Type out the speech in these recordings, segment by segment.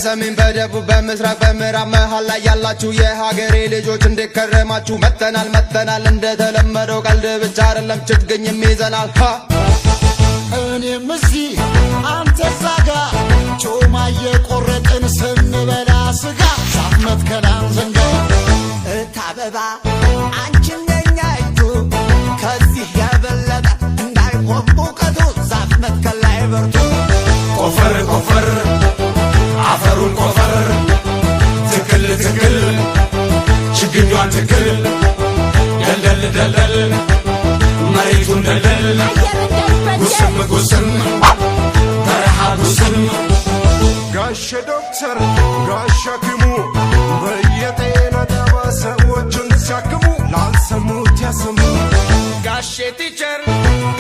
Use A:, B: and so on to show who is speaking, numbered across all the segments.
A: በሰሜን በደቡብ በምስራቅ በምዕራብ መሃል ላይ ያላችሁ የሀገሬ ልጆች እንደከረማችሁ መተናል እንደተለመደው ቀልድ ብቻ አይደለም ችግኝም ይዘናል።
B: እኔም እዚህ አንተ ዛጋ ጮማ የቆረጥን ስንበላ ስጋ ዛፍ መትከላን ዘንጋ
C: እታበባ አንቺን ነኛ እጁ ከዚህ የበለጠ እንዳይቆም ሙቀቱ ዛፍ መትከል ላይ በርቱ።
D: ቆፈር ቆፈር አፈሩን ቆፈር ትክል ትክል ችግኟን ትክል ደልደል ደልደል መሬቱን ደልደል ጉስም ጉስም በረሃ ጉስም
E: ጋሽ ዶክተር ጋሽ ሐኪሙ በየጤና ጣቢያ ሰዎችን ሲያክሙ ላልሰሙት ያሰሙ።
F: ጋሼ ቲቸር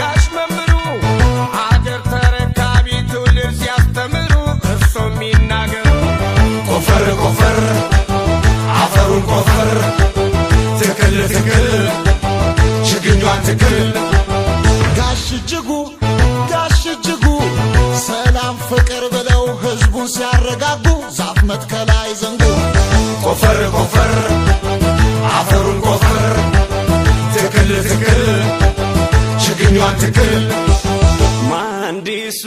F: ጋሽ መምሩ አገር ተረካቢ ትውልድ ሲያስተምሩ እርሶም ይናገሩ።
D: ቆፈር ቆፈር አፈሩን ቆፈር ትክል ትክል ችግኟን ትክል
B: ጋሽ እጅጉ ሰላም ፍቅር ብለው ህዝቡን ሲያረጋጉ ዛፍ መትከል አይዘንጉ።
D: ቆፈር ቆፈር አፈሩን ቆፈር ትክል ትክል ችግኟን ትክል
F: መሐንዲሱ